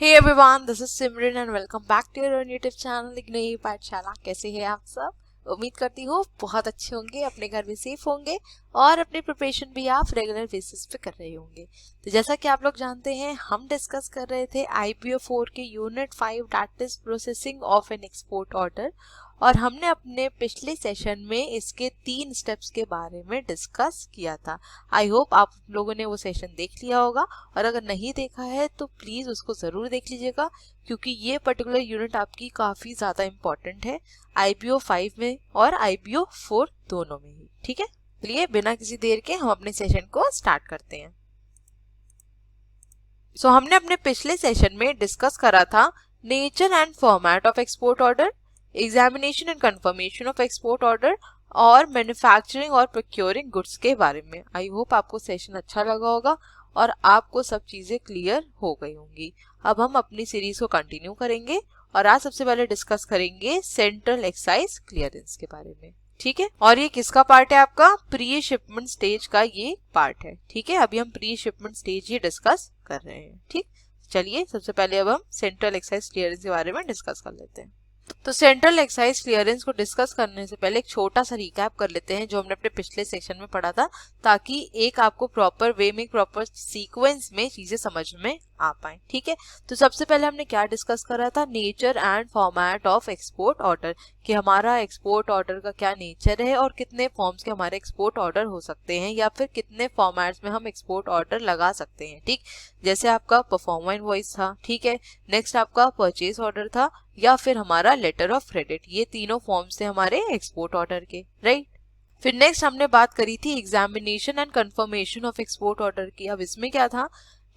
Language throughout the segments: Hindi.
Hey everyone, this is Simran and welcome back to your own YouTube channel एक नई पाठशाला। कैसे हैं आप सब? उम्मीद करती हूँ बहुत अच्छे होंगे, अपने घर में सेफ होंगे और अपनी प्रिपरेशन भी आप रेगुलर बेसिस पे कर रहे होंगे। तो जैसा कि आप लोग जानते हैं, हम डिस्कस कर रहे थे IPO 4 के unit 5 that is processing of an export order, और हमने अपने पिछले सेशन में इसके 3 स्टेप्स के बारे में डिस्कस किया था। आई होप आप लोगों ने वो सेशन देख लिया होगा, और अगर नहीं देखा है तो प्लीज उसको जरूर देख लीजिएगा, क्योंकि ये पर्टिकुलर यूनिट आपकी काफी ज्यादा इंपॉर्टेंट है IPO 5 में और IPO 4 दोनों में ही। ठीक है, चलिए बिना किसी देर के हम अपने सेशन को स्टार्ट करते हैं। हमने अपने पिछले सेशन में डिस्कस करा था nature and format of export order, examination and confirmation of export order और मैन्युफैक्चरिंग और प्रोक्योरिंग गुड्स के बारे में। आई होप आपको सेशन अच्छा लगा होगा और आपको सब चीजें क्लियर हो गई होंगी। अब हम अपनी सीरीज को कंटिन्यू करेंगे और आज सबसे पहले डिस्कस करेंगे सेंट्रल एक्साइज क्लियरेंस के बारे में। ठीक है, और ये किसका पार्ट है? आपका प्री शिपमेंट स्टेज का ये पार्ट है। ठीक है, अभी हम प्री शिपमेंट स्टेज ही डिस्कस कर रहे हैं। ठीक, चलिए सबसे पहले अब हम सेंट्रल एक्साइज क्लियरेंस के बारे में डिस्कस कर लेते हैं। तो सेंट्रल एक्साइज क्लियरेंस को डिस्कस करने से पहले एक छोटा सा रिकैप कर लेते हैं जो हमने अपने पिछले सेक्शन में पढ़ा था, ताकि एक आपको प्रॉपर वे में, प्रॉपर सीक्वेंस में चीजें समझ में आ पाए। ठीक है, तो सबसे पहले हमने क्या डिस्कस करा था? Nature and format of export order, कि हमारा एक्सपोर्ट ऑर्डर का क्या नेचर है और कितने फॉर्म्स के हमारे एक्सपोर्ट ऑर्डर हो सकते हैं, या फिर कितने फॉर्मेट्स में हम एक्सपोर्ट ऑर्डर लगा सकते हैं। ठीक, जैसे आपका परफॉर्मा इनवॉइस था, ठीक है, नेक्स्ट आपका परचेज ऑर्डर था, या फिर हमारा लेटर ऑफ क्रेडिट। ये तीनों फॉर्म्स थे हमारे एक्सपोर्ट ऑर्डर के, राइट। फिर नेक्स्ट हमने बात करी थी examination and confirmation of export order की। अब इसमें क्या था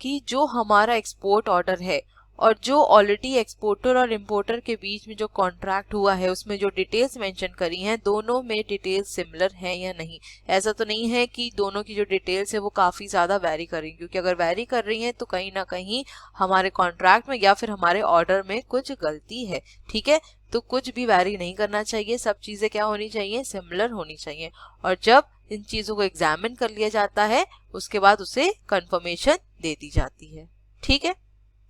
कि जो हमारा एक्सपोर्ट ऑर्डर है और जो ऑलरेडी एक्सपोर्टर और इम्पोर्टर के बीच में जो कॉन्ट्रैक्ट हुआ है, उसमें जो डिटेल्स मेंशन करी हैं, दोनों में डिटेल्स सिमिलर हैं या नहीं। ऐसा तो नहीं है कि दोनों की जो डिटेल्स है वो काफी ज्यादा वेरी कर रही हैं, क्योंकि अगर वेरी कर रही हैं तो कहीं ना कहीं हमारे कॉन्ट्रैक्ट में या फिर हमारे ऑर्डर में कुछ गलती है। ठीक है, तो कुछ भी वेरी नहीं करना चाहिए, सब चीजें क्या होनी चाहिए? सिमिलर होनी चाहिए। और जब इन चीजों को एग्जामिन कर लिया जाता है, उसके बाद उसे कंफर्मेशन दे दी जाती है। ठीक है,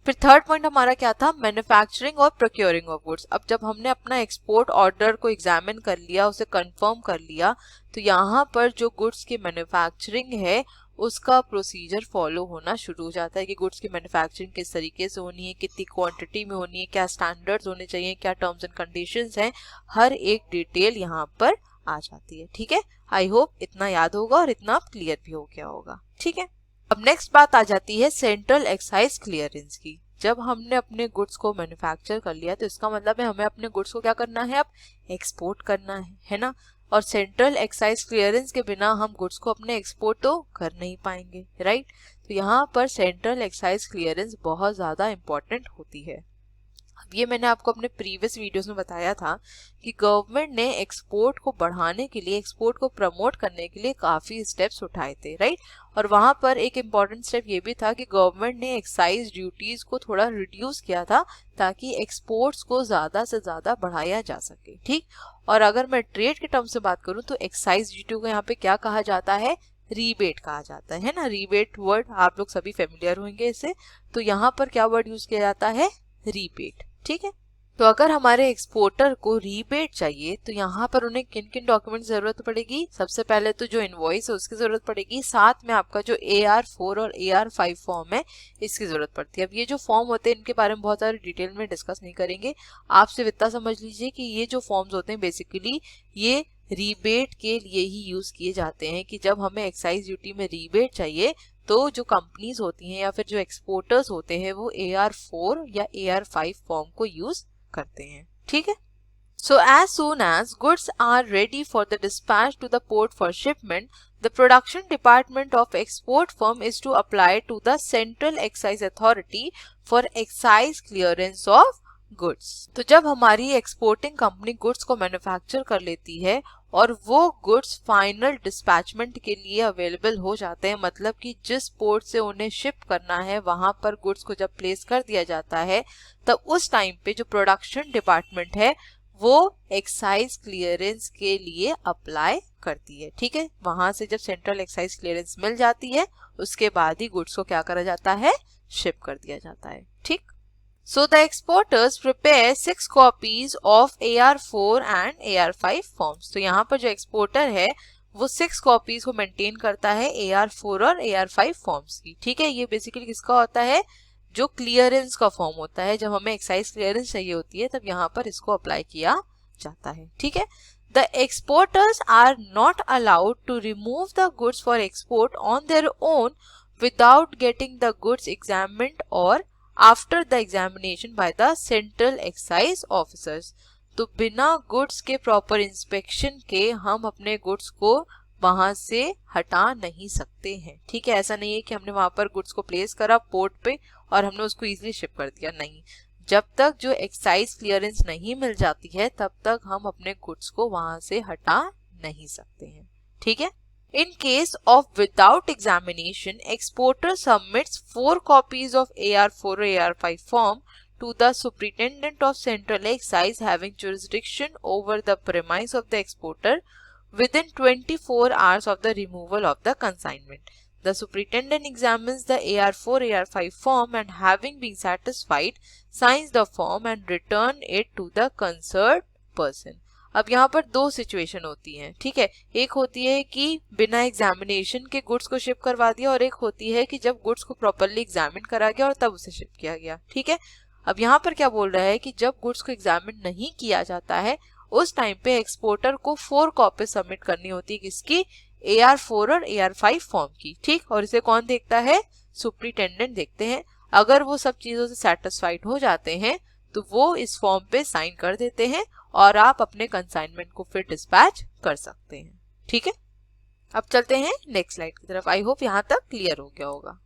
फिर थर्ड पॉइंट हमारा क्या था? मैन्युफैक्चरिंग और प्रोक्योरिंग ऑफ गुड्स। अब जब हमने अपना एक्सपोर्ट ऑर्डर को एग्जामिन कर लिया, उसे कंफर्म कर लिया, तो यहाँ पर जो गुड्स की मैन्युफैक्चरिंग है उसका प्रोसीजर फॉलो होना शुरू हो जाता है कि गुड्स की मैन्युफैक्चरिंग किस तरीके से होनी है, कितनी क्वांटिटी में होनी है, क्या स्टैंडर्ड्स होने चाहिए, क्या टर्म्स एंड कंडीशंस हैं, हर एक डिटेल यहाँ पर आ जाती है। ठीक है, आई होप इतना याद होगा और इतना क्लियर भी हो गया होगा। ठीक है, अब नेक्स्ट बात आ जाती है सेंट्रल एक्साइज क्लियरेंस की। जब हमने अपने गुड्स को मैन्युफैक्चर कर लिया तो इसका मतलब है हमें अपने गुड्स को क्या करना है? अब एक्सपोर्ट करना है ना। और सेंट्रल एक्साइज क्लियरेंस के बिना हम गुड्स को अपने एक्सपोर्ट तो कर नहीं पाएंगे, राइट। तो यहाँ पर सेंट्रल एक्साइज क्लियरेंस बहुत ज्यादा इंपॉर्टेंट होती है। अब ये मैंने आपको अपने प्रीवियस वीडियोस में बताया था कि गवर्नमेंट ने एक्सपोर्ट को बढ़ाने के लिए, एक्सपोर्ट को प्रमोट करने के लिए काफी स्टेप्स उठाए थे, राइट। और वहां पर एक इम्पॉर्टेंट स्टेप ये भी था कि गवर्नमेंट ने एक्साइज ड्यूटीज को थोड़ा रिड्यूस किया था, ताकि एक्सपोर्ट्स को ज्यादा से ज्यादा बढ़ाया जा सके। ठीक, और अगर मैं ट्रेड के टर्म से बात करूं तो एक्साइज ड्यूटी को यहाँ पे क्या कहा जाता है? रीबेट कहा जाता है ना। रीबेट वर्ड आप लोग सभी फेमिलियर होंगे इससे। तो यहाँ पर क्या वर्ड यूज किया जाता है? रीबेट। ठीक है, तो अगर हमारे एक्सपोर्टर को रीबेट चाहिए तो यहाँ पर उन्हें किन किन डॉक्यूमेंट जरूरत पड़ेगी? सबसे पहले तो जो इनवॉइस है उसकी जरूरत पड़ेगी, साथ में आपका जो AR4 और AR5 फॉर्म है इसकी जरूरत पड़ती है। अब ये जो फॉर्म होते हैं इनके बारे में बहुत सारे डिटेल में डिस्कस नहीं करेंगे, आप सिर्फ इतना समझ लीजिए कि ये जो फॉर्म्स होते हैं बेसिकली ये रीबेट के लिए ही यूज किए जाते हैं, कि जब हमें एक्साइज ड्यूटी में रीबेट चाहिए तो जो कंपनीज होती हैं या फिर जो एक्सपोर्टर्स होते हैं वो AR4 या AR5 फॉर्म को यूज करते हैं। ठीक है, so as soon as goods are ready for the dispatch to the port for shipment, the production department of export firm is to apply to the Central Excise Authority for excise clearance of goods. तो जब हमारी एक्सपोर्टिंग कंपनी गुड्स को मैन्युफैक्चर कर लेती है और वो गुड्स फाइनल डिस्पैचमेंट के लिए अवेलेबल हो जाते हैं, मतलब कि जिस पोर्ट से उन्हें शिप करना है वहां पर गुड्स को जब प्लेस कर दिया जाता है, तब उस टाइम पे जो प्रोडक्शन डिपार्टमेंट है वो एक्साइज क्लियरेंस के लिए अप्लाई करती है। ठीक है, वहां से जब सेंट्रल एक्साइज क्लियरेंस मिल जाती है उसके बाद ही गुड्स को क्या करा जाता है? शिप कर दिया जाता है। ठीक, So the exporters prepare 6 copies of AR4 and AR5 forms. तो यहाँ पर जो एक्सपोर्टर है वो 6 कॉपीज को मेंटेन करता है AR4 और AR5 फॉर्म्स की. ठीक है, ये बेसिकली किसका होता है, जो क्लियरेंस का फॉर्म होता है. जब हमें एक्साइज क्लियरेंस चाहिए होती है तब यहाँ पर इसको अप्लाई किया जाता है. ठीक है. The exporters are not allowed to remove the goods for export on their own without getting the goods examined or after the examination by the central excise officers. तो बिना गुड्स के प्रॉपर इंस्पेक्शन के हम अपने गुड्स को वहां से हटा नहीं सकते हैं. ठीक है, ऐसा नहीं है कि हमने वहां पर गुड्स को प्लेस करा पोर्ट पे और हमने उसको इजीली शिप कर दिया. नहीं, जब तक जो एक्साइज क्लियरेंस नहीं मिल जाती है तब तक हम अपने गुड्स को वहां से हटा नहीं सकते हैं. ठीक है. In case of without examination, exporter submits 4 copies of AR4 or AR5 form to the superintendent of central excise having jurisdiction over the premise of the exporter within 24 hours of the removal of the consignment. The superintendent examines the AR4 AR5 form and having been satisfied signs the form and return it to the concerned person. अब यहाँ पर दो सिचुएशन होती हैं. ठीक है, एक होती है कि बिना एग्जामिनेशन के गुड्स को शिप करवा दिया और एक होती है कि जब गुड्स को प्रॉपरली एग्जामिन करा गया और तब उसे शिप किया गया. ठीक है, अब यहाँ पर क्या बोल रहा है कि जब गुड्स को एग्जामिन नहीं किया जाता है उस टाइम पे एक्सपोर्टर को 4 कॉपी सबमिट करनी होती है. किसकी? AR4 और AR5 फॉर्म की. ठीक, और इसे कौन देखता है? सुपरिटेंडेंट देखते हैं. अगर वो सब चीजों से सेटिस्फाइड हो जाते हैं तो वो इस फॉर्म पे साइन कर देते हैं और आप अपने कंसाइनमेंट को फिर डिस्पैच कर सकते हैं. ठीक है, अब चलते हैं नेक्स्ट स्लाइड की तरफ. आई होप यहाँ तक क्लियर हो गया होगा.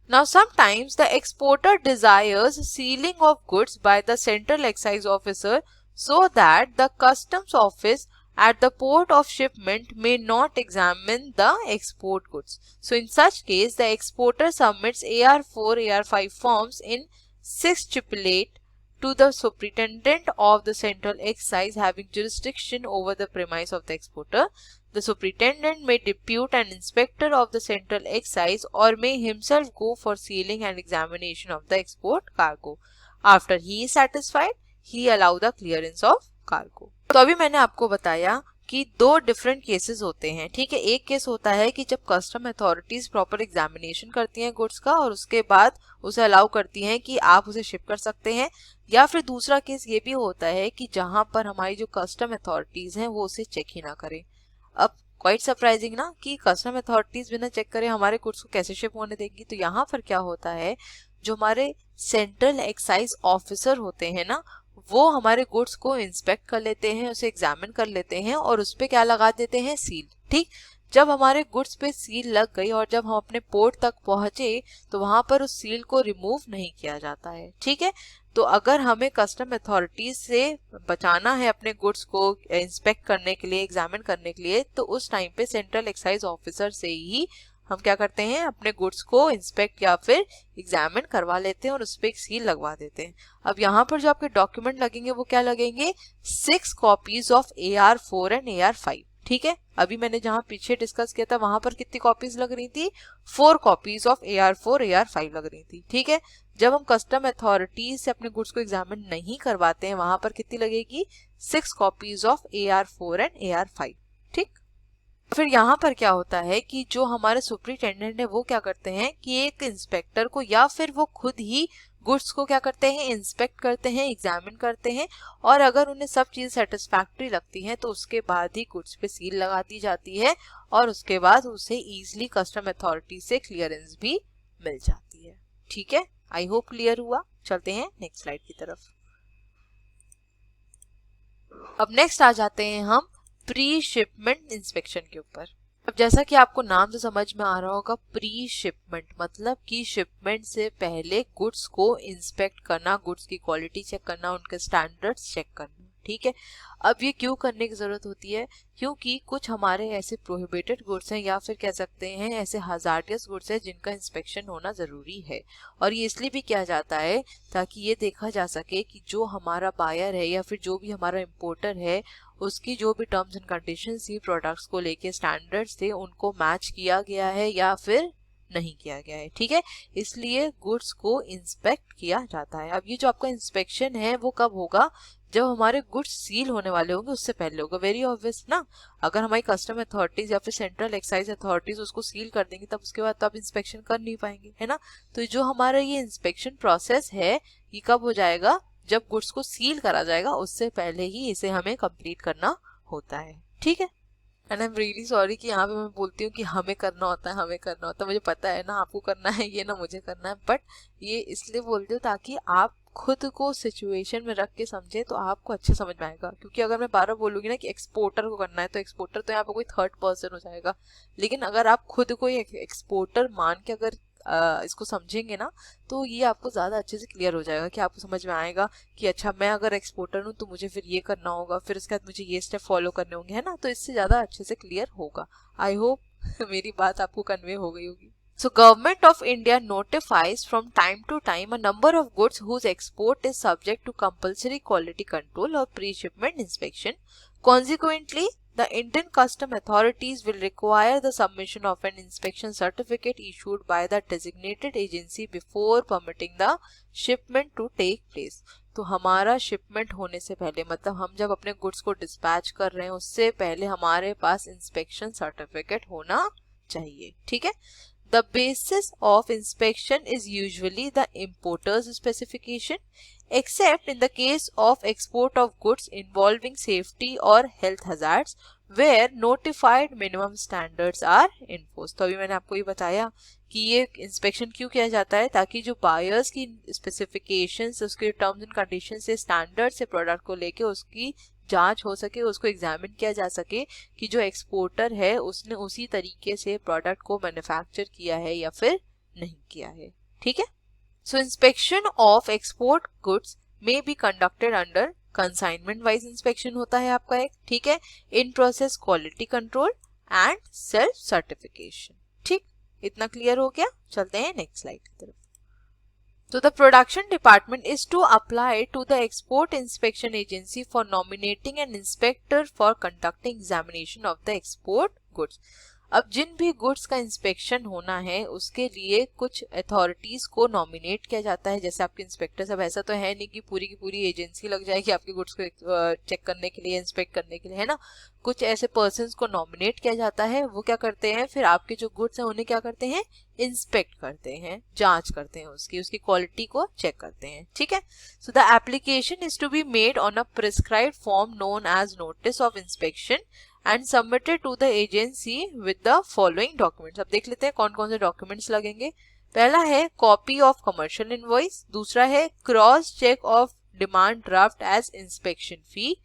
Now sometimes the exporter desires sealing of goods by the central excise officer so that the customs office at the port of shipment may not examine the export goods. So in such case the exporter submits AR4 AR5 forms in 6 stipulate to the superintendent of the central excise having jurisdiction over the premise of the exporter. The superintendent may depute an inspector of the central excise or may himself go for sealing and examination of the export cargo. After he is satisfied, he allow the clearance of cargo. तो अभी मैंने आपको बताया कि दो डिफरेंट केसेस होते हैं. ठीक है, एक केस होता है कि जब कस्टम अथॉरिटीज प्रॉपर एग्जामिनेशन करती हैं गुड्स का और उसके बाद उसे अलाउ करती हैं कि आप उसे शिप कर सकते हैं. या फिर दूसरा केस ये भी होता है कि जहां पर हमारी जो कस्टम अथॉरिटीज हैं वो उसे चेक ही ना करें. अब क्वाइट सरप्राइजिंग ना कि कस्टम अथॉरिटीज बिना चेक करे हमारे गुड्स को कैसे शिप होने देगी. तो यहाँ पर क्या होता है, जो हमारे सेंट्रल एक्साइज ऑफिसर होते हैं ना वो हमारे गुड्स को इंस्पेक्ट कर लेते हैं, उसे एग्जामिन कर लेते हैं और उस पे क्या लगा देते हैं? सील. ठीक, जब हमारे गुड्स पे सील लग गई और जब हम अपने पोर्ट तक पहुंचे तो वहां पर उस सील को रिमूव नहीं किया जाता है. ठीक है, तो अगर हमें कस्टम अथॉरिटीज से बचाना है अपने गुड्स को इंस्पेक्ट करने के लिए, एग्जामिन करने के लिए, तो उस टाइम पे सेंट्रल एक्साइज ऑफिसर से ही हम क्या करते हैं? अपने गुड्स को इंस्पेक्ट या फिर एग्जामिन करवा लेते हैं और उस पर एक सील लगवा देते हैं. अब यहाँ पर जो आपके डॉक्यूमेंट लगेंगे वो क्या लगेंगे? 6 copies of AR4 and AR5. ठीक है, अभी मैंने जहां पीछे डिस्कस किया था वहां पर कितनी कॉपीज लग रही थी? 4 कॉपीज ऑफ AR4 AR5 लग रही थी. ठीक है, जब हम कस्टम अथॉरिटीज से अपने गुड्स को एग्जामिन नहीं करवाते हैं वहां पर कितनी लगेगी? 6 copies of AR4 and AR5. ठीक, फिर यहाँ पर क्या होता है कि जो हमारे सुपरिटेंडेंट है वो क्या करते हैं कि एक इंस्पेक्टर को या फिर वो खुद ही गुड्स को क्या करते हैं? इंस्पेक्ट करते हैं, एग्जामिन करते हैं और अगर उन्हें सब चीज सेटिस्फैक्टरी लगती हैं तो उसके बाद ही गुड्स पे सील लगा दी जाती है और उसके बाद उसे इजीली कस्टम अथॉरिटी से क्लियरेंस भी मिल जाती है. ठीक है, आई होप क्लियर हुआ. चलते हैं नेक्स्ट स्लाइड की तरफ. अब नेक्स्ट आ जाते हैं हम प्री शिपमेंट इंस्पेक्शन के ऊपर. अब जैसा कि आपको नाम से समझ में आ रहा होगा, प्री शिपमेंट मतलब कि शिपमेंट से पहले गुड्स को इंस्पेक्ट करना, गुड्स की क्वालिटी चेक करना, उनके स्टैंडर्ड्स चेक करना. ठीक है, अब ये क्यों करने की जरूरत होती है? क्योंकि कुछ हमारे ऐसे प्रोहिबिटेड गुड्स हैं या फिर कह सकते हैं ऐसे हजार्डियस गुड्स हैं जिनका इंस्पेक्शन होना जरूरी है. और ये इसलिए भी किया जाता है ताकि ये देखा जा सके कि जो हमारा बायर है या फिर जो भी हमारा इम्पोर्टर है उसकी जो भी टर्म्स एंड कंडीशंस थी प्रोडक्ट्स को लेके, स्टैंडर्ड्स थे, उनको मैच किया गया है या फिर नहीं किया गया है, ठीक है। इसलिए गुड्स को इंस्पेक्ट किया जाता है। अब ये जो आपका इंस्पेक्शन है वो कब होगा, जब हमारे गुड्स सील होने वाले होंगे उससे पहले होगा। वेरी ऑब्वियस ना, अगर हमारी कस्टम अथॉरिटीज या फिर सेंट्रल एक्साइज अथॉरिटीज उसको सील कर देंगे तब उसके बाद तो आप इंस्पेक्शन कर नहीं पाएंगे, है ना। तो जो हमारा ये इंस्पेक्शन प्रोसेस है ये कब हो जाएगा, जब गुड्स को सील करा जाएगा, उससे पहले ही इसे हमें कंप्लीट करना होता है, ठीक है। And I am really sorry कि यहाँ पे मैं बोलती हूँ कि हमें करना होता है, हमें करना होता है। मुझे पता है ना आपको करना है ये, ना मुझे करना है, बट ये इसलिए बोलती हूँ ताकि आप खुद को सिचुएशन में रख के समझे तो आपको अच्छे समझ में आएगा। क्योंकि अगर मैं बार बार बोलूँगी ना कि एक्सपोर्टर को करना है तो एक्सपोर्टर तो यहाँ पे कोई थर्ड पर्सन हो जाएगा। लेकिन अगर आप खुद को एक एक्सपोर्टर मान के अगर इसको समझेंगे ना तो ये आपको ज़्यादा अच्छे से क्लियर हो जाएगा कि आपको समझ में आएगा कि अच्छा मैं अगर एक्सपोर्टर हूँ तो मुझे फिर ये करना होगा, फिर उसके बाद मुझे ये स्टेप फॉलो करने होंगे, है ना। तो इससे ज़्यादा अच्छे से क्लियर होगा। आई होप मेरी बात आपको कन्वे हो गई होगी। So Government of India notifies from time to time a number of goods whose export is subject to compulsory quality control or pre-shipment inspection. Consequently, the Indian custom authorities will require the submission of an inspection certificate issued by the designated agency before permitting the shipment to take place. तो हमारा शिपमेंट होने से पहले, मतलब हम जब अपने गुड्स को डिस्पैच कर रहे हैं उससे पहले हमारे पास इंस्पेक्शन सर्टिफिकेट होना चाहिए, ठीक है। The basis of inspection is usually the importer's specification, except in the case of export of goods involving safety or health hazards, where notified minimum standards are enforced. तो अभी मैंने आपको ये बताया कि ये इंस्पेक्शन क्यों किया जाता है, ताकि जो बायर्स की स्पेसिफिकेशंस, उसके टर्म्स एंड कंडीशन से, स्टैंडर्ड से प्रोडक्ट को लेके उसकी जांच हो सके, उसको एग्जामिन किया जा सके कि जो एक्सपोर्टर है उसने उसी तरीके से प्रोडक्ट को मैन्युफैक्चर किया है या फिर नहीं किया है, ठीक है। So inspection of export goods may be conducted under consignment wise inspection होता है आपका एक, ठीक है, in process quality control and self certification, ठीक। इतना क्लियर हो गया। चलते हैं नेक्स्ट स्लाइड की तरफ। So the production department is to apply to the export inspection agency for nominating an inspector for conducting examination of the export goods. अब जिन भी गुड्स का इंस्पेक्शन होना है उसके लिए कुछ अथॉरिटीज को नॉमिनेट किया जाता है, जैसे आपके इंस्पेक्टर सब। ऐसा तो है नहीं कि पूरी की पूरी एजेंसी लग जाएगी आपके गुड्स को चेक करने के लिए, इंस्पेक्ट करने के लिए, है ना। कुछ ऐसे पर्सन्स को नॉमिनेट किया जाता है, वो क्या करते हैं, फिर आपके जो गुड्स हैं उन्हें क्या करते हैं, इंस्पेक्ट करते हैं, जांच करते हैं, उसकी क्वालिटी को चेक करते हैं, ठीक है। So the application is to be made on a prescribed form known as notice of inspection and submitted to the agency with the following documents. अब देख लेते हैं कौन कौन से डॉक्यूमेंट्स लगेंगे। पहला है कॉपी ऑफ कमर्शियल इनवॉइस, दूसरा है cross check of demand draft as inspection fee,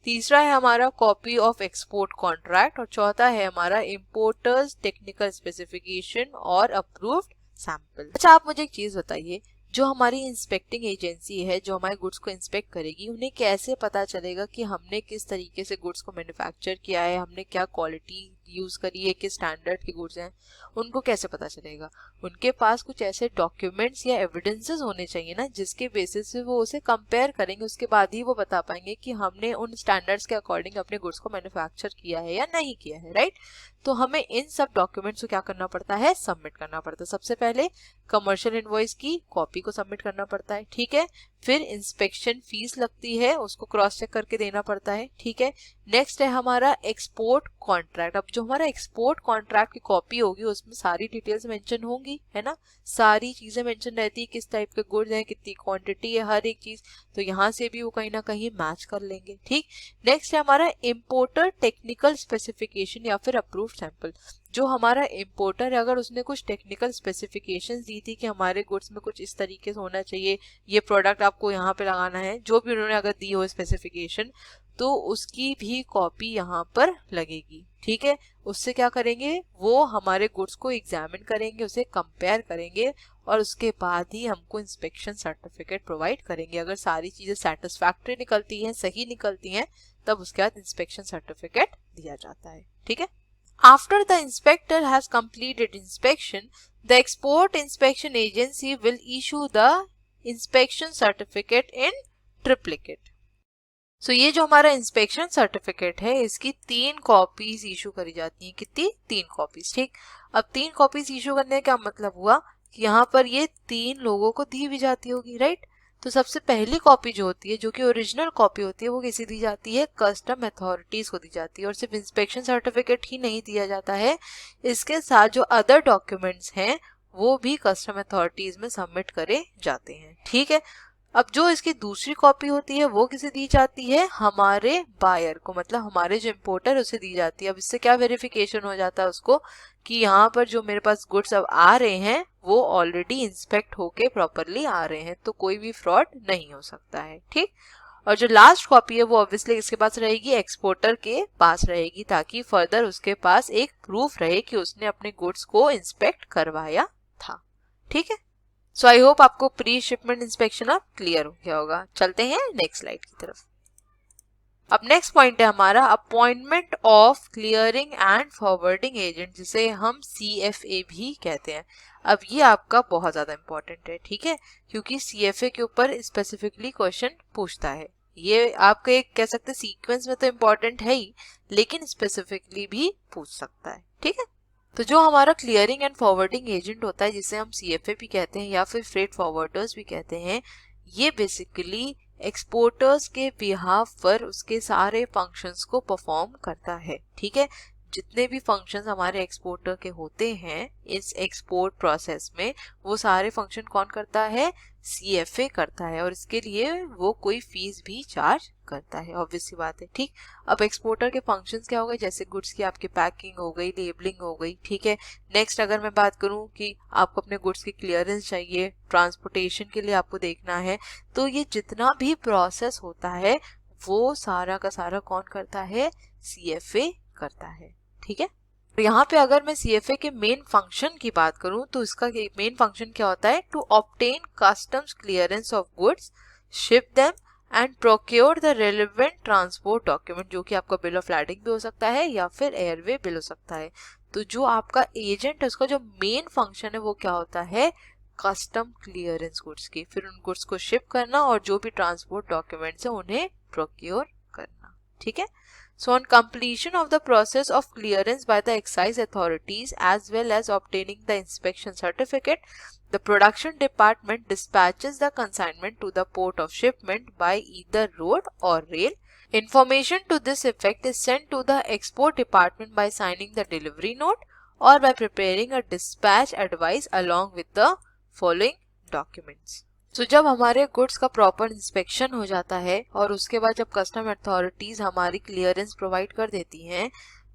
तीसरा है हमारा कॉपी ऑफ एक्सपोर्ट कॉन्ट्रैक्ट, और चौथा है हमारा इम्पोर्टर्स टेक्निकल स्पेसिफिकेशन और अप्रूव्ड सैंपल। अच्छा आप मुझे एक चीज बताइए, जो हमारी इंस्पेक्टिंग एजेंसी है जो हमारे गुड्स को इंस्पेक्ट करेगी, उन्हें कैसे पता चलेगा कि हमने किस तरीके से गुड्स को मैन्युफैक्चर किया है, हमने क्या क्वालिटी यूज करी है, किस स्टैंडर्ड के गुड्स हैं, उनको कैसे पता चलेगा। उनके पास कुछ ऐसे डॉक्यूमेंट्स या एविडेंसेस होने चाहिए ना जिसके बेसिस से वो उसे कंपेयर करेंगे, उसके बाद ही वो बता पाएंगे कि हमने उन स्टैंडर्ड्स के अकॉर्डिंग अपने गुड्स को मैन्युफैक्चर किया है या नहीं किया है, राइट। तो हमें इन सब डॉक्यूमेंट्स को क्या करना पड़ता है, सबमिट करना पड़ता है। सबसे पहले कमर्शियल इनवॉइस की कॉपी को सबमिट करना पड़ता है, ठीक है। फिर इंस्पेक्शन फीस लगती है, उसको क्रॉस चेक करके देना पड़ता है, ठीक है। नेक्स्ट है हमारा एक्सपोर्ट कॉन्ट्रैक्ट। अब जो हमारा एक्सपोर्ट कॉन्ट्रैक्ट की कॉपी होगी उसमें सारी डिटेल्स मेंशन होंगी, है ना, सारी चीजें मेंशन रहती है, किस टाइप के गुड्स हैं, कितनी क्वांटिटी है, हर एक चीज। तो यहाँ से भी वो कहीं ना कहीं मैच कर लेंगे, ठीक। नेक्स्ट है हमारा इम्पोर्टर टेक्निकल स्पेसिफिकेशन या फिर अप्रूव्ड सैंपल। जो हमारा इम्पोर्टर है अगर उसने कुछ टेक्निकल स्पेसिफिकेशंस दी थी कि हमारे गुड्स में कुछ इस तरीके से होना चाहिए, ये प्रोडक्ट आपको यहाँ पे लगाना है, जो भी उन्होंने अगर दी हो स्पेसिफिकेशन, तो उसकी भी कॉपी यहाँ पर लगेगी, ठीक है। उससे क्या करेंगे, वो हमारे गुड्स को एग्जामिन करेंगे, उसे कंपेयर करेंगे और उसके बाद ही हमको इंस्पेक्शन सर्टिफिकेट प्रोवाइड करेंगे। अगर सारी चीजें सेटिस्फैक्टरी निकलती हैं, सही निकलती हैं, तब उसके बाद इंस्पेक्शन सर्टिफिकेट दिया जाता है, ठीक है। After the inspector has completed inspection, the export inspection agency will issue the inspection certificate in triplicate. So ये जो हमारा इंस्पेक्शन सर्टिफिकेट है इसकी 3 कॉपीज इशू करी जाती हैं। कितनी? 3 कॉपीज, ठीक। अब 3 कॉपीज इशू करने का क्या मतलब हुआ कि यहाँ पर ये 3 लोगों को दी भी जाती होगी, राइट। तो सबसे पहली कॉपी जो होती है, जो कि ओरिजिनल कॉपी होती है, वो किसी दी जाती है, कस्टम अथॉरिटीज को दी जाती है। और सिर्फ इंस्पेक्शन सर्टिफिकेट ही नहीं दिया जाता है, इसके साथ जो अदर डॉक्यूमेंट्स हैं वो भी कस्टम अथॉरिटीज में सबमिट करे जाते हैं, ठीक है। अब जो इसकी दूसरी कॉपी होती है वो किसे दी जाती है, हमारे बायर को, मतलब हमारे जो इम्पोर्टर उसे दी जाती है। अब इससे क्या वेरिफिकेशन हो जाता है उसको कि यहाँ पर जो मेरे पास गुड्स अब आ रहे हैं वो ऑलरेडी इंस्पेक्ट होके प्रॉपरली आ रहे हैं, तो कोई भी फ्रॉड नहीं हो सकता है, ठीक। और जो लास्ट कॉपी है वो ऑब्वियसली किसके पास रहेगी, एक्सपोर्टर के पास रहेगी, ताकि फर्दर उसके पास एक प्रूफ रहे कि उसने अपने गुड्स को इंस्पेक्ट करवाया था, ठीक है। सो आई होप आपको प्री शिपमेंट इंस्पेक्शन अब क्लियर हो गया होगा। चलते हैं नेक्स्ट स्लाइड की तरफ। अब नेक्स्ट पॉइंट है हमारा appointment of clearing and forwarding agent, जिसे हम CFA भी कहते हैं। अब ये आपका बहुत ज्यादा इंपॉर्टेंट है, ठीक है, क्योंकि CFA के ऊपर स्पेसिफिकली क्वेश्चन पूछता है। ये आपका एक कह सकते हैं सीक्वेंस में तो इम्पोर्टेंट है ही, लेकिन स्पेसिफिकली भी पूछ सकता है, ठीक है। तो जो हमारा क्लियरिंग एंड फॉरवर्डिंग एजेंट होता है, जिसे हम CFA भी कहते हैं या फिर फ्रेट फॉरवर्डर्स भी कहते हैं, ये बेसिकली एक्सपोर्टर्स के बिहाफ पर उसके सारे फंक्शंस को परफॉर्म करता है, ठीक है। जितने भी फंक्शंस हमारे एक्सपोर्टर के होते हैं इस एक्सपोर्ट प्रोसेस में, वो सारे फंक्शन कौन करता है, CFA करता है, और इसके लिए वो कोई फीस भी चार्ज करता है, ऑब्वियस सी बात है, ठीक। अब एक्सपोर्टर के फंक्शंस क्या हो गए, जैसे गुड्स की आपकी पैकिंग हो गई, लेबलिंग हो गई, ठीक है। नेक्स्ट अगर मैं बात करूं कि आपको अपने गुड्स की क्लियरेंस चाहिए, ट्रांसपोर्टेशन के लिए आपको देखना है, तो ये जितना भी प्रोसेस होता है वो सारा का सारा कौन करता है, CFA करता है, ठीक है। तो यहाँ पे अगर मैं CFA के मेन फंक्शन की बात करूं तो इसका मेन फंक्शन क्या होता है, to obtain customs clearance of goods, ship them and procure the relevant transport document, जो कि आपका बिल ऑफ लैंडिंग भी हो सकता है या फिर एयरवे बिल हो सकता है। तो जो आपका एजेंट है उसका जो मेन फंक्शन है वो क्या होता है, कस्टम क्लियरेंस गुड्स की, फिर उन गुड्स को शिप करना और जो भी ट्रांसपोर्ट डॉक्यूमेंट्स है उन्हें प्रोक्योर करना, ठीक है। So on completion of the process of clearance by the excise authorities as well as obtaining the inspection certificate, the production department dispatches the consignment to the port of shipment by either road or rail. Information to this effect is sent to the export department by signing the delivery note or by preparing a dispatch advice along with the following documents. तो जब हमारे गुड्स का प्रॉपर इंस्पेक्शन हो जाता है और उसके बाद जब कस्टम अथॉरिटीज हमारी क्लियरेंस प्रोवाइड कर देती हैं,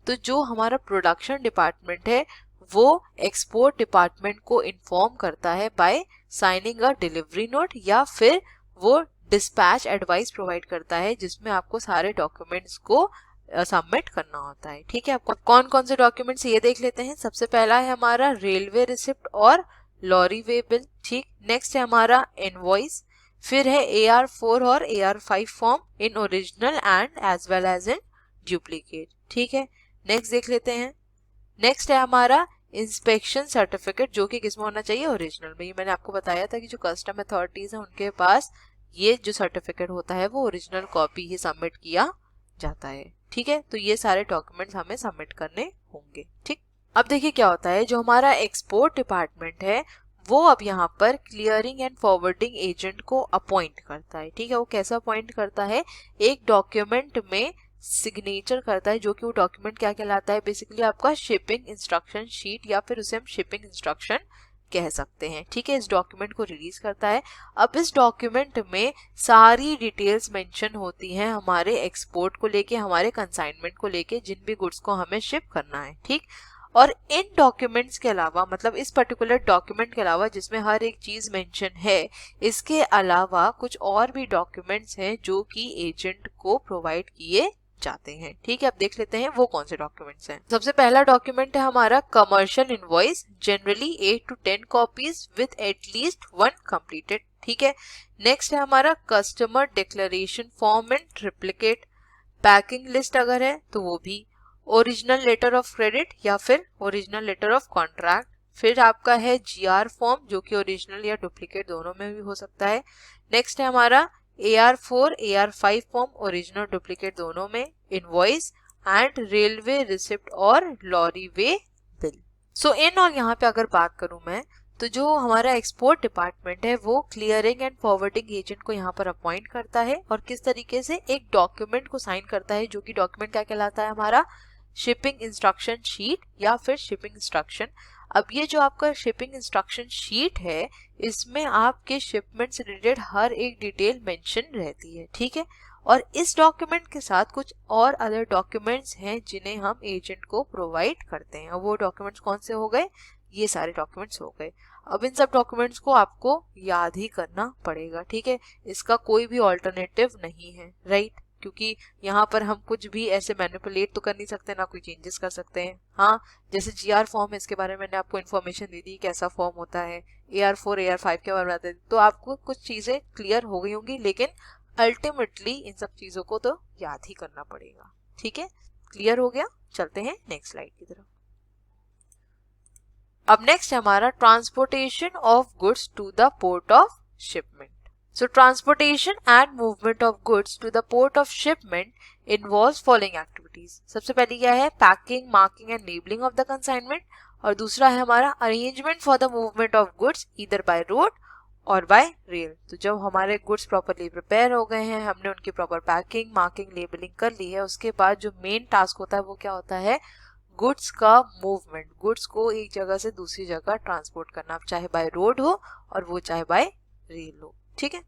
तो जो हमारा प्रोडक्शन डिपार्टमेंट है वो एक्सपोर्ट डिपार्टमेंट को इन्फॉर्म करता है by signing a delivery note, या फिर वो डिस्पैच एडवाइस प्रोवाइड करता है जिसमें आपको सारे डॉक्यूमेंट्स को सबमिट करना होता है, ठीक है। आपको कौन कौन से डॉक्यूमेंट्स ये देख लेते हैं। सबसे पहला है हमारा रेलवे रिसिप्ट और लॉरी वे बिल, ठीक। नेक्स्ट है हमारा इनवॉइस, फिर है AR4 और AR5 form in original and as well as in duplicate, ठीक है। नेक्स्ट देख लेते हैं। नेक्स्ट है हमारा इंस्पेक्शन सर्टिफिकेट, जो कि किसमें होना चाहिए, ओरिजिनल में। ये मैंने आपको बताया था कि जो कस्टम अथॉरिटीज है उनके पास ये जो सर्टिफिकेट होता है वो ओरिजिनल कॉपी ही सबमिट किया जाता है, ठीक है। तो ये सारे डॉक्यूमेंट्स हमें सबमिट करने होंगे, ठीक। अब देखिए क्या होता है, जो हमारा एक्सपोर्ट डिपार्टमेंट है वो अब यहाँ पर क्लियरिंग एंड फॉरवर्डिंग एजेंट को अपॉइंट करता है, ठीक है। वो कैसा अपॉइंट करता है, एक डॉक्यूमेंट में सिग्नेचर करता है, जो कि वो डॉक्यूमेंट क्या कहलाता है, बेसिकली आपका शिपिंग इंस्ट्रक्शन शीट, या फिर उसे हम शिपिंग इंस्ट्रक्शन कह सकते हैं, ठीक है। इस डॉक्यूमेंट को रिलीज करता है। अब इस डॉक्यूमेंट में सारी डिटेल्स मेंशन होती हैं हमारे एक्सपोर्ट को लेके, हमारे कंसाइनमेंट को लेके, जिन भी गुड्स को हमें शिप करना है, ठीक। और इन डॉक्यूमेंट्स के अलावा, मतलब इस पर्टिकुलर डॉक्यूमेंट के अलावा जिसमें हर एक चीज मेंशन है, इसके अलावा कुछ और भी डॉक्यूमेंट्स हैं जो कि एजेंट को प्रोवाइड किए जाते हैं, ठीक है। अब देख लेते हैं वो कौन से डॉक्यूमेंट्स हैं। सबसे पहला डॉक्यूमेंट है हमारा commercial invoice, generally 8 to 10 copies with at least 1 completed, ठीक है। नेक्स्ट है हमारा customer declaration form in triplicate, packing list अगर है तो वो भी, ओरिजिनल लेटर ऑफ क्रेडिट या फिर ओरिजिनल लेटर ऑफ कॉन्ट्रैक्ट, फिर आपका है GR फॉर्म, जो कि ओरिजिनल या डुप्लीकेट दोनों में भी हो सकता है। नेक्स्ट है हमारा AR4 AR5 form, original duplicate दोनों में, इनवॉइस एंड रेलवे रिसिप्ट और लॉरी वे बिल। सो इन और यहाँ पे अगर बात करूँ मैं, तो जो हमारा एक्सपोर्ट डिपार्टमेंट है वो क्लियरिंग एंड फॉरवर्डिंग एजेंट को यहाँ पर अपॉइंट करता है और किस तरीके से एक डॉक्यूमेंट को साइन करता है, जो कि डॉक्यूमेंट क्या कहलाता है हमारा, शिपिंग इंस्ट्रक्शन शीट या फिर शिपिंग इंस्ट्रक्शन। अब ये जो आपका शिपिंग इंस्ट्रक्शन शीट है, इसमें आपके शिपमेंट से रिलेटेड हर एक डिटेल मेंशन रहती है, ठीक है। और इस डॉक्यूमेंट के साथ कुछ और अदर डॉक्यूमेंट्स हैं जिन्हें हम एजेंट को प्रोवाइड करते हैं। और वो डॉक्यूमेंट्स कौन से हो गए, ये सारे डॉक्यूमेंट्स हो गए। अब इन सब डॉक्यूमेंट्स को आपको याद ही करना पड़ेगा, ठीक है, इसका कोई भी ऑल्टरनेटिव नहीं है, राइट, क्योंकि यहाँ पर हम कुछ भी ऐसे मैनिपुलेट तो कर नहीं सकते, ना कोई चेंजेस कर सकते हैं। हाँ, जैसे GR फॉर्म है, इसके बारे में मैंने आपको इन्फॉर्मेशन दी थी कैसा फॉर्म होता है, AR4 AR5 के बारे में बताते, तो आपको कुछ चीजें क्लियर हो गई होंगी, लेकिन अल्टीमेटली इन सब चीजों को तो याद ही करना पड़ेगा, ठीक है। क्लियर हो गया, चलते हैं नेक्स्ट स्लाइड की तरफ। अब नेक्स्ट हमारा transportation of goods to the port of shipment. So transportation and movement of goods to the port of shipment involves following activities. सबसे पहले क्या है, packing, marking and labelling of the consignment, और दूसरा है हमारा arrangement for the movement of goods either by road और बाय रेल। तो जब हमारे गुड्स प्रॉपरली प्रिपेयर हो गए हैं, हमने उनकी प्रॉपर पैकिंग, मार्किंग, लेबलिंग कर ली है, उसके बाद जो मेन टास्क होता है वो क्या होता है, गुड्स का मूवमेंट, गुड्स को एक जगह से दूसरी जगह ट्रांसपोर्ट करना, चाहे बाय रोड हो और वो चाहे बाय रेल हो, ठीक है।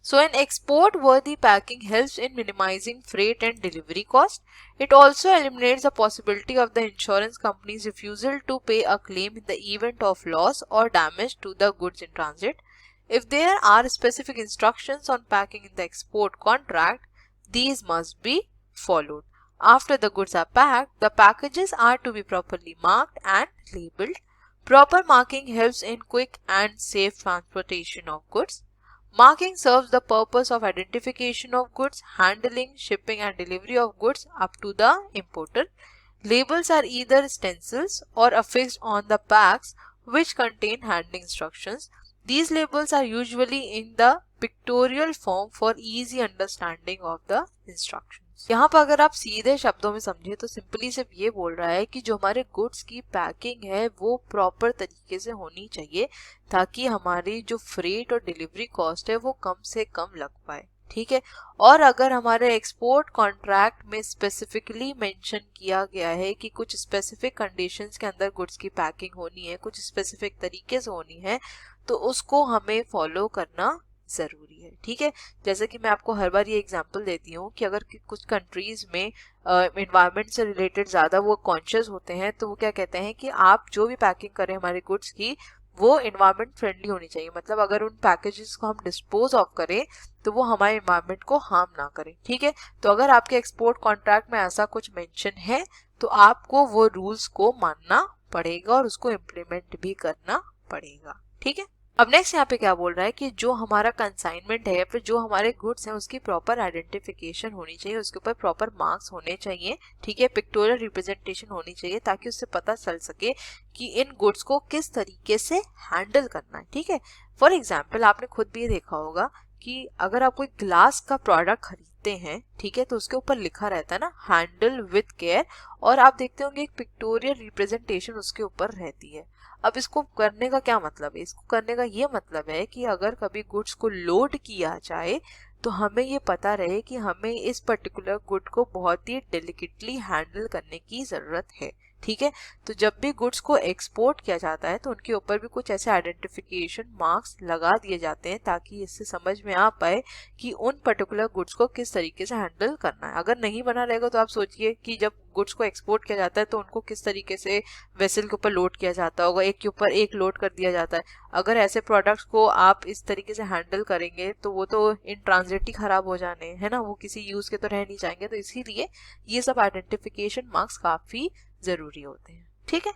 So an export worthy packing helps in minimizing freight and delivery cost. It also eliminates the possibility of the insurance company's refusal to pay a claim in the event of loss or damage to the goods in transit. If there are specific instructions on packing in the export contract, these must be followed. After the goods are packed, the packages are to be properly marked and labeled. Proper marking helps in quick and safe transportation of goods. Marking serves the purpose of identification of goods, handling, shipping and delivery of goods up to the importer. Labels are either stencils or affixed on the packs which contain handling instructions. These labels are usually in the pictorial form for easy understanding of the instructions. यहाँ पर अगर आप सीधे शब्दों में समझे तो सिंपली सिर्फ ये बोल रहा है कि जो हमारे गुड्स की पैकिंग है वो प्रॉपर तरीके से होनी चाहिए, ताकि हमारी जो फ्रेट और डिलीवरी कॉस्ट है वो कम से कम लग पाए, ठीक है। और अगर हमारे एक्सपोर्ट कॉन्ट्रैक्ट में स्पेसिफिकली मेंशन किया गया है कि कुछ स्पेसिफिक कंडीशंस के अंदर गुड्स की पैकिंग होनी है, कुछ स्पेसिफिक तरीके से होनी है, तो उसको हमें फॉलो करना जरूरी है, ठीक है। जैसे कि मैं आपको हर बार ये एग्जांपल देती हूँ कि अगर कुछ कंट्रीज में एनवायरनमेंट से रिलेटेड ज़्यादा वो कॉन्शियस होते हैं, तो वो क्या कहते हैं कि आप जो भी पैकिंग करें हमारे गुड्स की, वो एनवायरनमेंट फ्रेंडली होनी चाहिए। मतलब अगर उन पैकेजेस को हम डिस्पोज ऑफ करें तो वो हमारे एनवायरनमेंट को हार्म ना करें, ठीक है। तो अगर आपके एक्सपोर्ट कॉन्ट्रैक्ट में ऐसा कुछ मेंशन है तो आपको वो रूल्स को मानना पड़ेगा और उसको इम्प्लीमेंट भी करना पड़ेगा, ठीक है। अब नेक्स्ट यहाँ पे क्या बोल रहा है कि जो हमारा कंसाइनमेंट है या फिर जो हमारे गुड्स हैं उसकी प्रॉपर आइडेंटिफिकेशन होनी चाहिए, उसके ऊपर प्रॉपर मार्क्स होने चाहिए, ठीक है, पिक्टोरियल रिप्रेजेंटेशन होनी चाहिए, ताकि उससे पता चल सके कि इन गुड्स को किस तरीके से हैंडल करना है, ठीक है। फॉर एग्जाम्पल आपने खुद भी ये देखा होगा कि अगर आप कोई ग्लास का प्रोडक्ट खरीदते हैं, ठीक है, तो उसके ऊपर लिखा रहता है ना, हैंडल विथ केयर, और आप देखते होंगे एक पिक्टोरियल रिप्रेजेंटेशन उसके ऊपर रहती है। अब इसको करने का क्या मतलब है, इसको करने का ये मतलब है कि अगर कभी गुड्स को लोड किया जाए तो हमें ये पता रहे कि हमें इस पर्टिकुलर गुड को बहुत ही डेलिकेटली हैंडल करने की जरूरत है, ठीक है। तो जब भी गुड्स को एक्सपोर्ट किया जाता है तो उनके ऊपर भी कुछ ऐसे आइडेंटिफिकेशन मार्क्स लगा दिए जाते हैं, ताकि इससे समझ में आ पाए कि उन पर्टिकुलर गुड्स को किस तरीके से हैंडल करना है। अगर नहीं बना रहेगा तो आप सोचिए कि जब गुड्स को एक्सपोर्ट किया जाता है तो उनको किस तरीके से वेसल के ऊपर लोड किया जाता होगा, एक के ऊपर एक लोड कर दिया जाता है। अगर ऐसे प्रोडक्ट्स को आप इस तरीके से हैंडल करेंगे तो वो तो इन ट्रांजिट ही खराब हो जाने हैं, है ना, वो किसी यूज के तो रह नहीं जाएंगे। तो इसीलिए ये सब आइडेंटिफिकेशन मार्क्स काफी जरूरी होते हैं, ठीक है।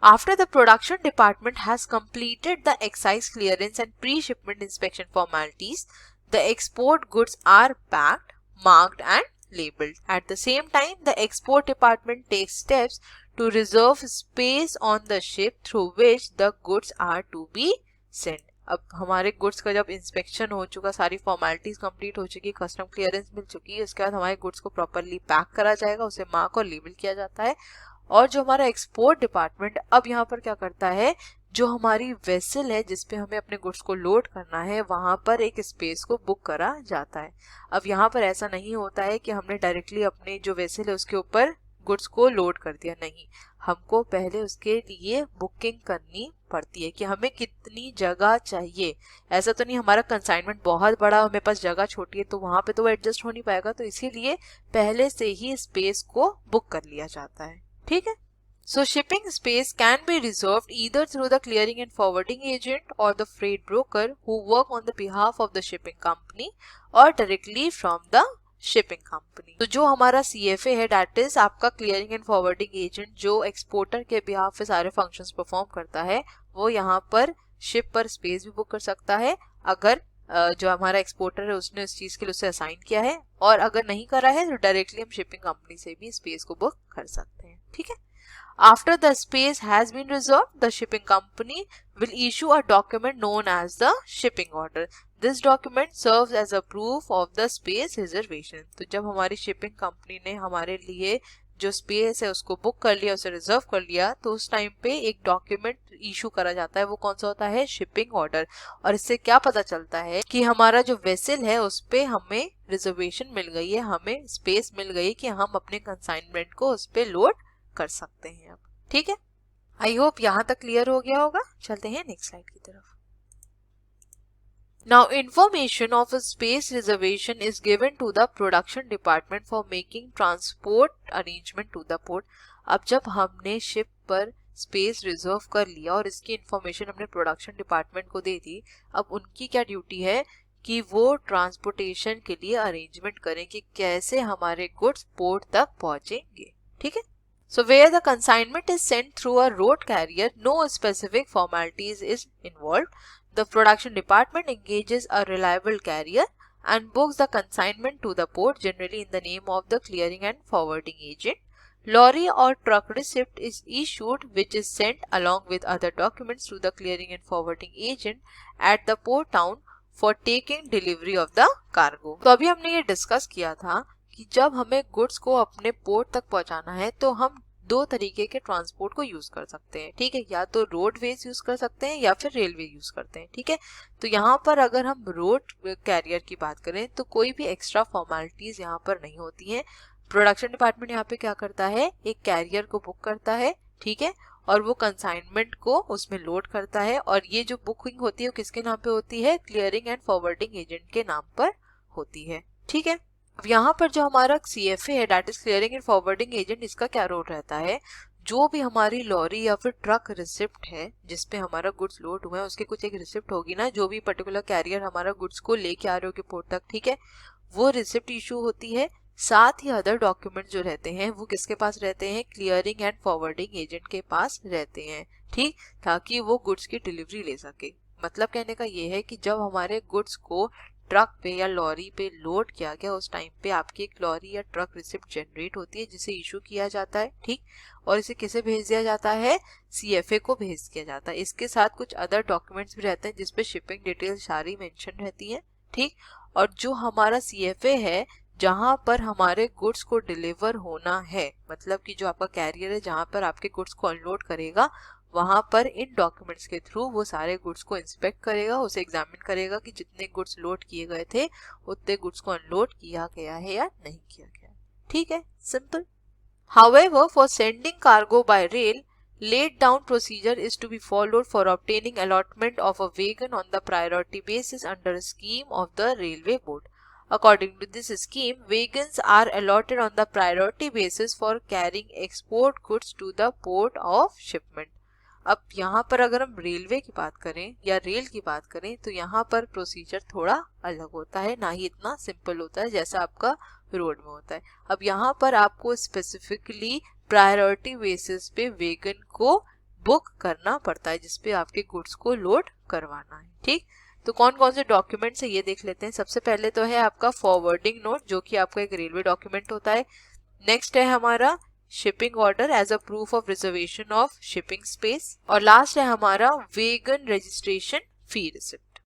After the production department has completed the excise clearance and pre-shipment inspection formalities, the export goods are packed, marked and labeled. At the same time, the export department takes steps to reserve space on the ship through which the goods are to be sent. अब हमारे गुड्स का जब इंस्पेक्शन हो चुका, सारी फॉर्मेलिटीज कंप्लीट हो चुकी, कस्टम क्लियरेंस मिल चुकी है, उसके बाद हमारे गुड्स को प्रॉपरली पैक करा जाएगा, उसे मार्क और लेबल किया जाता है, और जो हमारा एक्सपोर्ट डिपार्टमेंट अब यहाँ पर क्या करता है, जो हमारी वेसल है जिसपे हमें अपने गुड्स को लोड करना है वहां पर एक स्पेस को बुक करा जाता है। अब यहाँ पर ऐसा नहीं होता है कि हमने डायरेक्टली अपने जो वेसल है उसके ऊपर गुड्स को लोड कर दिया, नहीं, हमको पहले उसके लिए बुकिंग करनी पड़ती है कि हमें कितनी जगह चाहिए। ऐसा तो नहीं हमारा कंसाइनमेंट बहुत बड़ा, हमारे पास जगह छोटी है तो वहां पे तो वो एडजस्ट हो नहीं पाएगा, तो इसीलिए पहले से ही स्पेस को बुक कर लिया जाता है। ठीक है, so shipping space can be reserved either through the clearing and forwarding agent or the freight broker who work on the behalf of the shipping company or directly from the shipping company. तो जो हमारा CFA है दैट इज आपका क्लियरिंग एंड फॉरवर्डिंग एजेंट, जो एक्सपोर्टर के बिहाफ पे सारे फंक्शंस परफॉर्म करता है, वो यहाँ पर शिप पर स्पेस भी बुक कर सकता है अगर जो हमारा एक्सपोर्टर है उसने उस चीज के लिए उसे असाइन किया है, और अगर नहीं करा है तो डायरेक्टली हम शिपिंग कंपनी से भी स्पेस को बुक कर सकते हैं। ठीक है, after the space has been reserved, the shipping company will issue a document known as the shipping order. This document serves as a proof of the space reservation. तो जब हमारी शिपिंग कंपनी ने हमारे लिए जो स्पेस है उसको बुक कर लिया, उसे रिजर्व कर लिया, तो उस टाइम पे एक डॉक्यूमेंट इशू करा जाता है। वो कौन सा होता है, शिपिंग ऑर्डर। और इससे क्या पता चलता है कि हमारा जो वेसल है उस पे हमें रिजर्वेशन मिल गई है, हमें स्पेस मिल गई कि हम अपने कंसाइनमेंट को उस पे लोड कर सकते हैं अब। ठीक है, आई होप यहाँ तक क्लियर हो गया होगा। चलते हैं नेक्स्ट स्लाइड की तरफ। Now information of a space reservation is given to the production department for making transport arrangement to the port. अब जब हमने शिप पर स्पेस रिजर्व कर लिया और इसकी इंफॉर्मेशन हमने प्रोडक्शन डिपार्टमेंट को दे दी, अब उनकी क्या ड्यूटी है कि वो ट्रांसपोर्टेशन के लिए अरेंजमेंट करें कि कैसे हमारे गुड्स पोर्ट तक पहुंचेंगे। ठीक है, so where the consignment is sent through a road carrier, no specific formalities is involved. The production department engages a reliable carrier and books the consignment to the port, generally in the name of the clearing and forwarding agent. Lorry or truck receipt is issued, which is sent along with other documents to the clearing and forwarding agent at the port town for taking delivery of the cargo. तो अभी हमने ये डिस्कस किया था कि जब हमें गुड्स को अपने पोर्ट तक पहुंचाना है तो हम दो तरीके के ट्रांसपोर्ट को यूज कर सकते हैं। ठीक है, या तो रोडवेज यूज कर सकते हैं या फिर रेलवे यूज करते हैं। ठीक है, तो यहाँ पर अगर हम रोड कैरियर की बात करें तो कोई भी एक्स्ट्रा फॉर्मेलिटीज यहाँ पर नहीं होती हैं। प्रोडक्शन डिपार्टमेंट यहाँ पे क्या करता है, एक कैरियर को बुक करता है, ठीक है, और वो कंसाइनमेंट को उसमें लोड करता है, और ये जो बुकिंग होती है वो किसके नाम पे होती है, क्लियरिंग एंड फॉरवर्डिंग एजेंट के नाम पर होती है। ठीक है, अब यहाँ पर जो हमारा CFA है that is clearing and forwarding agent, इसका क्या रोल रहता है, जो भी हमारी लॉरी या फिर ट्रक रिसिप्ट है जिसपे हमारा गुड्स लोड हुआ है उसकी कुछ एक रिसिप्ट होगी ना, जो भी पर्टिकुलर कैरियर हमारा गुड्स को लेके आ रहे हो के पोर्ट तक, ठीक है, वो रिसिप्ट इशू होती है। साथ ही अदर डॉक्यूमेंट जो रहते हैं वो किसके पास रहते हैं, क्लियरिंग एंड फॉरवर्डिंग एजेंट के पास रहते हैं। ठीक, ताकि वो गुड्स की डिलीवरी ले सके। मतलब कहने का ये है कि जब हमारे गुड्स को ट्रक पे या लॉरी पे लोड किया गया उस टाइम पे आपकी एक लॉरी या ट्रक रिसिप्ट जनरेट होती है जिसे इशू किया जाता है। ठीक, और इसे किसे भेज दिया जाता है, CFA को भेज दिया जाता है। इसके साथ कुछ अदर डॉक्यूमेंट्स भी रहते हैं जिसपे शिपिंग डिटेल्स सारी मेंशन रहती हैं। ठीक, और जो हमारा CFA है जहां पर हमारे गुड्स को डिलीवर होना है, मतलब कि जो आपका कैरियर है जहां पर आपके गुड्स को अनलोड करेगा, वहां पर इन डॉक्यूमेंट्स के थ्रू वो सारे गुड्स को इंस्पेक्ट करेगा, उसे एग्जामिन करेगा कि जितने गुड्स लोड किए गए थे उतने गुड्स को अनलोड किया गया है या नहीं किया गया। ठीक है, simple. However, for sending cargo by rail, laid down procedure is to be followed for obtaining allotment of a wagon on the priority basis under a scheme of the railway board. According to this scheme, wagons are allotted on the priority basis for carrying export goods to the port of shipment. अब यहाँ पर अगर हम रेलवे की बात करें या रेल की बात करें तो यहाँ पर प्रोसीजर थोड़ा अलग होता है, ना ही इतना सिंपल होता है जैसा आपका रोड में होता है। अब यहाँ पर आपको स्पेसिफिकली प्रायोरिटी बेसिस पे वेगन को बुक करना पड़ता है जिसपे आपके गुड्स को लोड करवाना है। ठीक, तो कौन कौन से डॉक्यूमेंट्स है ये देख लेते हैं। सबसे पहले तो है आपका फॉरवर्डिंग नोट जो कि आपका एक रेलवे डॉक्यूमेंट होता है। नेक्स्ट है हमारा shipping order as a proof of reservation of shipping space, और लास्ट है हमारा वेगन रजिस्ट्रेशन फी रिसिप्ट।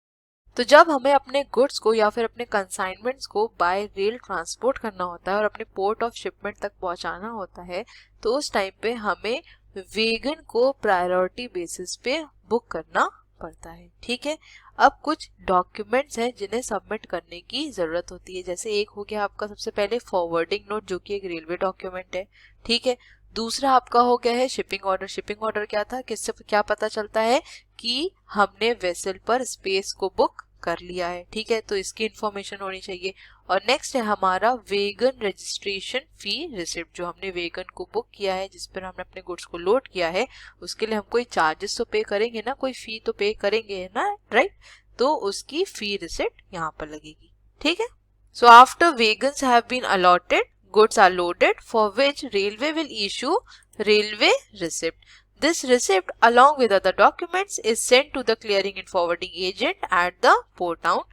तो जब हमें अपने गुड्स को या फिर अपने कंसाइनमेंट्स को बाय रेल ट्रांसपोर्ट करना होता है और अपने पोर्ट ऑफ शिपमेंट तक पहुंचाना होता है, तो उस टाइम पे हमें वेगन को प्रायोरिटी बेसिस पे बुक करना पड़ता है। ठीक है, अब कुछ डॉक्यूमेंट्स हैं जिन्हें सबमिट करने की जरूरत होती है। जैसे एक हो गया आपका सबसे पहले फॉरवर्डिंग नोट, जो कि एक रेलवे डॉक्यूमेंट है। ठीक है, दूसरा आपका हो गया है शिपिंग ऑर्डर। शिपिंग ऑर्डर क्या था, किससे क्या पता चलता है कि हमने वेसल पर स्पेस को बुक कर लिया है। ठीक है, तो इसकी इंफॉर्मेशन होनी चाहिए। और नेक्स्ट है हमारा वेगन रजिस्ट्रेशन फी रिसिप्ट। जो हमने वेगन को बुक किया है, जिस पर हमने अपने गुड्स को लोड किया है, उसके लिए हम कोई चार्जेस तो पे करेंगे ना, कोई फी तो पे करेंगे ना, राइट। तो उसकी फी रिसिप्ट यहाँ पर लगेगी। ठीक है, so after wagons have been allotted, goods are loaded, for which railway will issue railway receipt. This receipt along with other documents is sent to the clearing and forwarding agent at the port town.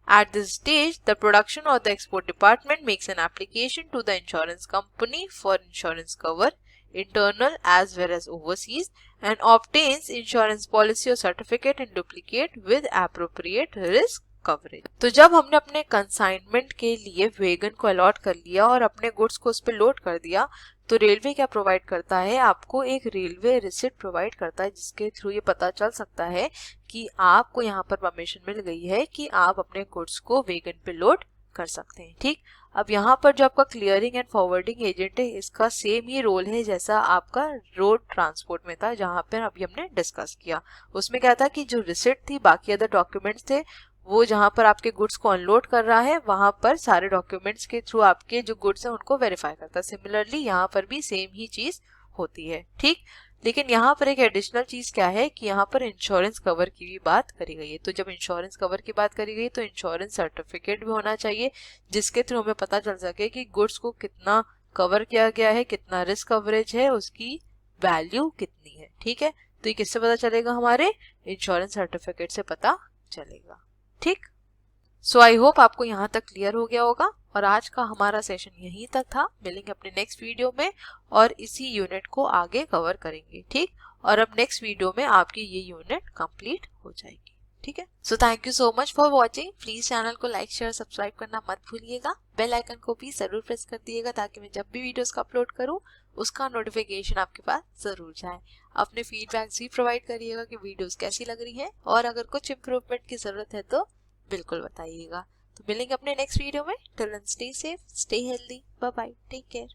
At this stage, the production or the export department makes an application to the insurance company for insurance cover, internal as well as overseas, and obtains insurance policy or certificate in duplicate with appropriate risk coverage. तो जब हमने अपने कंसाइनमेंट के लिए वेगन को अलॉट कर लिया और अपने गुड्स को उस पर लोड कर दिया, तो रेलवे क्या प्रोवाइड करता है, आपको एक रेलवे रिसिप्ट प्रोवाइड करता है, जिसके थ्रू ये पता चल सकता है कि आपको यहाँ पर परमिशन मिल गई है कि आप अपने गुड्स को वेगन पे लोड कर सकते हैं। ठीक, अब यहाँ पर जो आपका क्लियरिंग एंड फॉरवर्डिंग एजेंट है, इसका सेम ही रोल है जैसा आपका रोड ट्रांसपोर्ट में था, जहाँ पर अभी हमने डिस्कस किया। उसमें क्या था कि जो रिसिप्ट थी, बाकी अदर डॉक्यूमेंट्स थे, वो जहां पर आपके गुड्स को अनलोड कर रहा है, वहां पर सारे डॉक्यूमेंट्स के थ्रू आपके जो गुड्स हैं उनको वेरीफाई करता है। सिमिलरली यहाँ पर भी सेम ही चीज होती है। ठीक, लेकिन यहाँ पर एक एडिशनल चीज क्या है कि यहाँ पर इंश्योरेंस कवर की भी बात करी गई है। तो जब इंश्योरेंस कवर की बात करी गई तो इंश्योरेंस सर्टिफिकेट भी होना चाहिए, जिसके थ्रू हमें पता चल सके कि गुड्स को कितना कवर किया गया है, कितना रिस्क कवरेज है, उसकी वैल्यू कितनी है। ठीक है, तो ये किससे पता चलेगा, हमारे इंश्योरेंस सर्टिफिकेट से पता चलेगा। ठीक, सो आई होप आपको यहाँ तक क्लियर हो गया होगा और आज का हमारा सेशन यहीं तक था। मिलेंगे अपने नेक्स्ट वीडियो में और इसी यूनिट को आगे कवर करेंगे। ठीक, और अब नेक्स्ट वीडियो में आपकी ये यूनिट कंप्लीट हो जाएगी। ठीक है, so thank you so much for watching. Please channel को लाइक शेयर सब्सक्राइब करना मत भूलिएगा। बेल आइकन को भी जरूर प्रेस कर दिएगा ताकि मैं जब भी वीडियोस का अपलोड करूँ उसका नोटिफिकेशन आपके पास जरूर जाए। अपने फीडबैक्स भी प्रोवाइड करिएगा कि वीडियोस कैसी लग रही हैं और अगर कुछ इम्प्रूवमेंट की जरूरत है तो बिल्कुल बताइएगा। तो मिलेंगे अपने नेक्स्ट वीडियो में। Till then stay safe, stay healthy, bye bye, take care.